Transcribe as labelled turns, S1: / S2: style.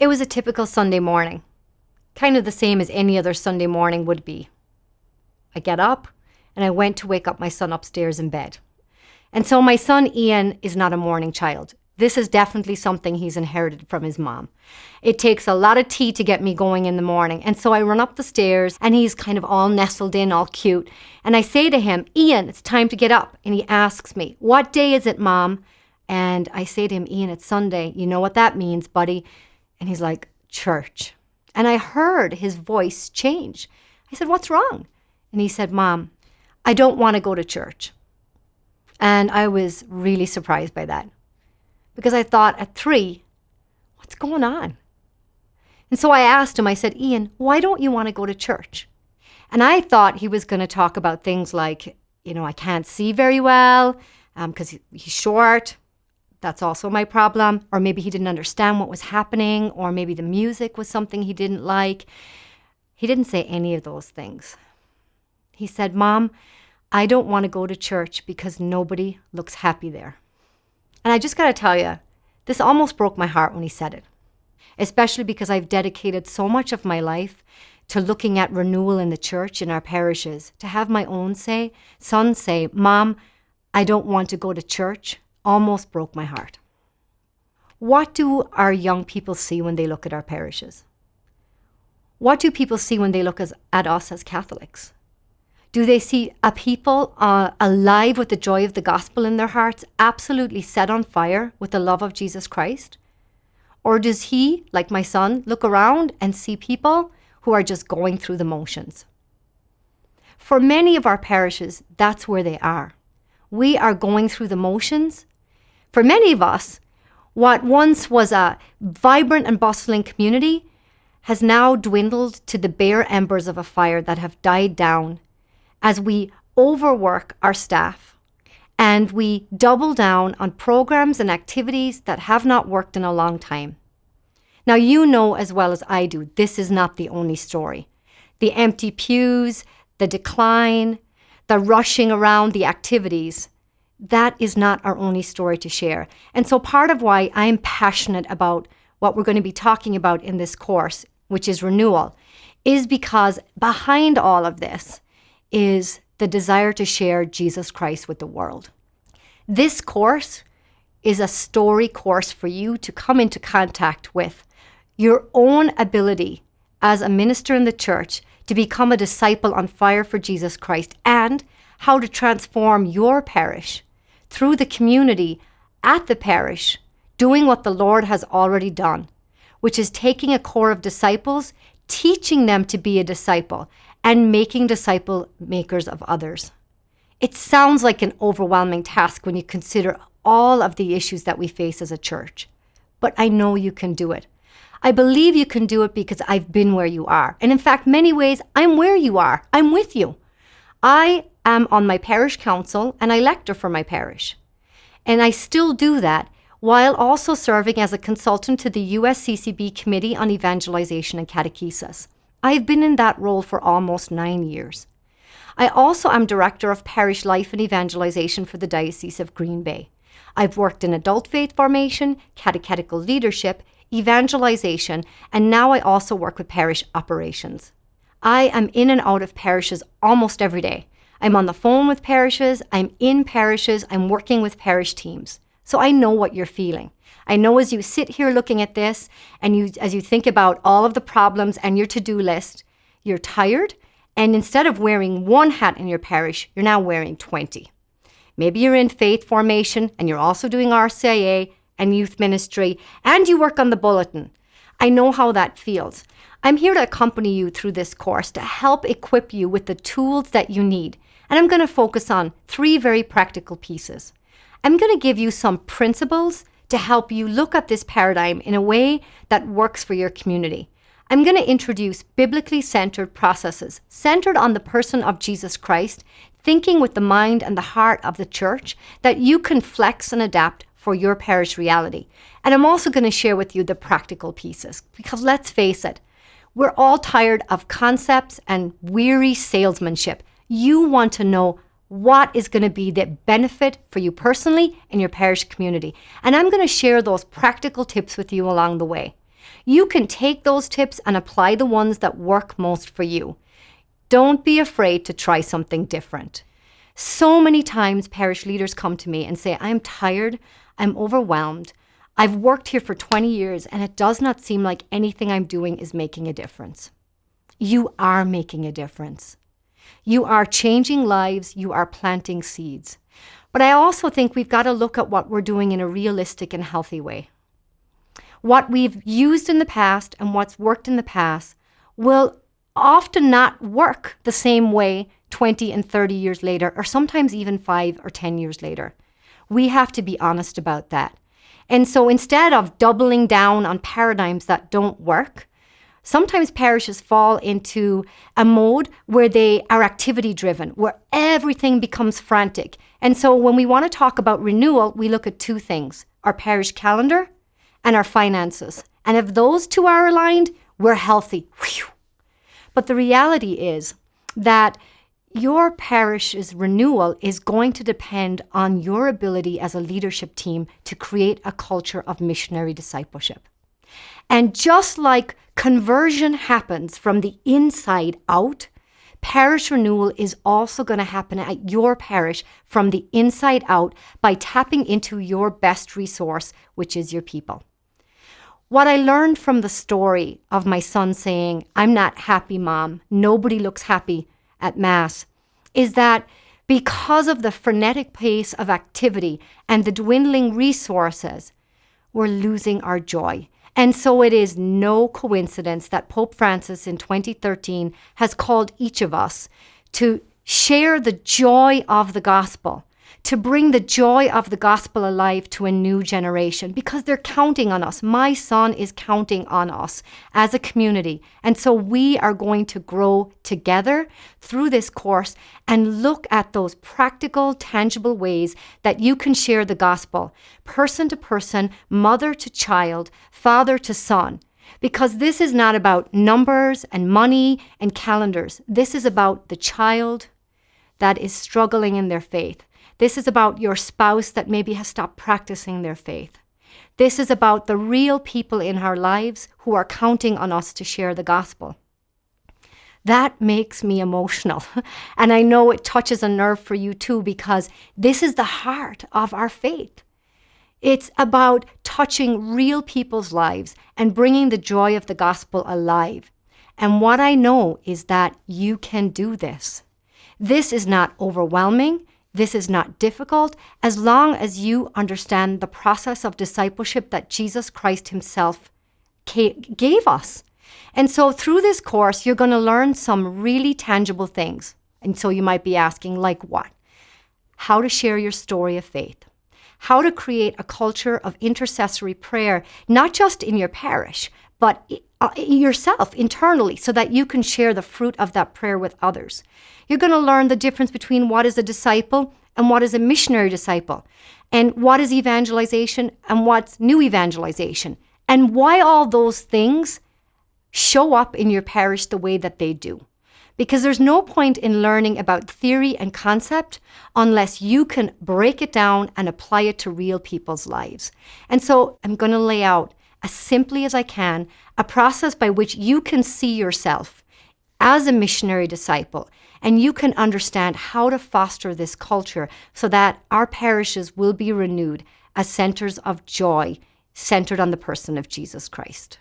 S1: It was a typical Sunday morning, kind of the same as any other Sunday morning would be. I get up and I went to wake up my son upstairs in bed. And so my son Ian is not a morning child. This is definitely something he's inherited from his mom. It takes a lot of tea to get me going in the morning. And so I run up the stairs and he's kind of all nestled in, all cute. And I say to him, Ian, it's time to get up. And he asks me, what day is it, Mom? And I say to him, Ian, it's Sunday. You know what that means, buddy? And he's like, church. And I heard his voice change. I said, what's wrong? And he said, Mom, I don't want to go to church. And I was really surprised by that. Because I thought at 3, what's going on? And so I asked him, I said, Ian, why don't you want to go to church? And I thought he was going to talk about things like, I can't see very well because he's short. That's also my problem. Or maybe he didn't understand what was happening, or maybe the music was something he didn't like. He didn't say any of those things. He said, Mom, I don't want to go to church because nobody looks happy there. And I just got to tell you, this almost broke my heart when he said it, especially because I've dedicated so much of my life to looking at renewal in the church, in our parishes. To have my own son say, Mom, I don't want to go to church, almost broke my heart. What do our young people see when they look at our parishes? What do people see when they look at us as Catholics? Do they see a people alive with the joy of the gospel in their hearts, absolutely set on fire with the love of Jesus Christ? Or does he, like my son, look around and see people who are just going through the motions? For many of our parishes, that's where they are. We are going through the motions. For many of us, what once was a vibrant and bustling community has now dwindled to the bare embers of a fire that have died down as we overwork our staff and we double down on programs and activities that have not worked in a long time. Now, you know as well as I do, this is not the only story. The empty pews, the decline, the rushing around the activities, that is not our only story to share. And so part of why I'm passionate about what we're going to be talking about in this course, which is renewal, is because behind all of this is the desire to share Jesus Christ with the world. This course is a story course for you to come into contact with your own ability as a minister in the church to become a disciple on fire for Jesus Christ, and how to transform your parish through the community at the parish, doing what the Lord has already done, which is taking a core of disciples, teaching them to be a disciple, and making disciple makers of others. It sounds like an overwhelming task when you consider all of the issues that we face as a church, but I know you can do it. I believe you can do it because I've been where you are. And in fact, many ways, I'm where you are. I'm with you. I am on my parish council and I lector for my parish. And I still do that while also serving as a consultant to the USCCB Committee on Evangelization and Catechesis. I've been in that role for almost 9 years. I also am Director of Parish Life and Evangelization for the Diocese of Green Bay. I've worked in adult faith formation, catechetical leadership, evangelization, and now I also work with parish operations. I am in and out of parishes almost every day. I'm on the phone with parishes, I'm in parishes, I'm working with parish teams. So I know what you're feeling. I know as you sit here looking at this and as you think about all of the problems and your to-do list, you're tired, and instead of wearing one hat in your parish, you're now wearing 20. Maybe you're in faith formation and you're also doing RCIA and youth ministry, and you work on the bulletin. I know how that feels. I'm here to accompany you through this course to help equip you with the tools that you need. And I'm going to focus on 3 very practical pieces. I'm going to give you some principles to help you look at this paradigm in a way that works for your community. I'm going to introduce biblically centered processes centered on the person of Jesus Christ, thinking with the mind and the heart of the church that you can flex and adapt for your parish reality. And I'm also going to share with you the practical pieces, because let's face it, we're all tired of concepts and weary salesmanship. You want to know what is going to be the benefit for you personally and your parish community. And I'm going to share those practical tips with you along the way. You can take those tips and apply the ones that work most for you. Don't be afraid to try something different. So many times parish leaders come to me and say, I'm tired, I'm overwhelmed, I've worked here for 20 years and it does not seem like anything I'm doing is making a difference. You are making a difference. You are changing lives, you are planting seeds. But I also think we've got to look at what we're doing in a realistic and healthy way. What we've used in the past and what's worked in the past will often not work the same way 20 and 30 years later, or sometimes even 5 or 10 years later. We have to be honest about that. And so instead of doubling down on paradigms that don't work, sometimes parishes fall into a mode where they are activity driven, where everything becomes frantic. And so when we want to talk about renewal, we look at two things, our parish calendar and our finances. And if those two are aligned, we're healthy. Whew. But the reality is that your parish's renewal is going to depend on your ability as a leadership team to create a culture of missionary discipleship. And just like conversion happens from the inside out, parish renewal is also going to happen at your parish from the inside out by tapping into your best resource, which is your people. What I learned from the story of my son saying, I'm not happy, Mom, nobody looks happy at Mass, is that because of the frenetic pace of activity and the dwindling resources, we're losing our joy. And so it is no coincidence that Pope Francis in 2013 has called each of us to share the joy of the gospel, to bring the joy of the gospel alive to a new generation, because they're counting on us. My son is counting on us as a community. And so we are going to grow together through this course and look at those practical, tangible ways that you can share the gospel, person to person, mother to child, father to son. Because this is not about numbers and money and calendars. This is about the child that is struggling in their faith. This is about your spouse that maybe has stopped practicing their faith. This is about the real people in our lives who are counting on us to share the gospel. That makes me emotional. And I know it touches a nerve for you too, because this is the heart of our faith. It's about touching real people's lives and bringing the joy of the gospel alive. And what I know is that you can do this. This is not overwhelming. This is not difficult, as long as you understand the process of discipleship that Jesus Christ himself gave us. And so through this course, you're going to learn some really tangible things. And so you might be asking, like what? How to share your story of faith. How to create a culture of intercessory prayer, not just in your parish, but yourself internally, so that you can share the fruit of that prayer with others. You're going to learn the difference between what is a disciple and what is a missionary disciple, and what is evangelization and what's new evangelization, and why all those things show up in your parish the way that they do. Because there's no point in learning about theory and concept unless you can break it down and apply it to real people's lives. And so I'm going to lay out, as simply as I can, a process by which you can see yourself as a missionary disciple, and you can understand how to foster this culture so that our parishes will be renewed as centers of joy, centered on the person of Jesus Christ.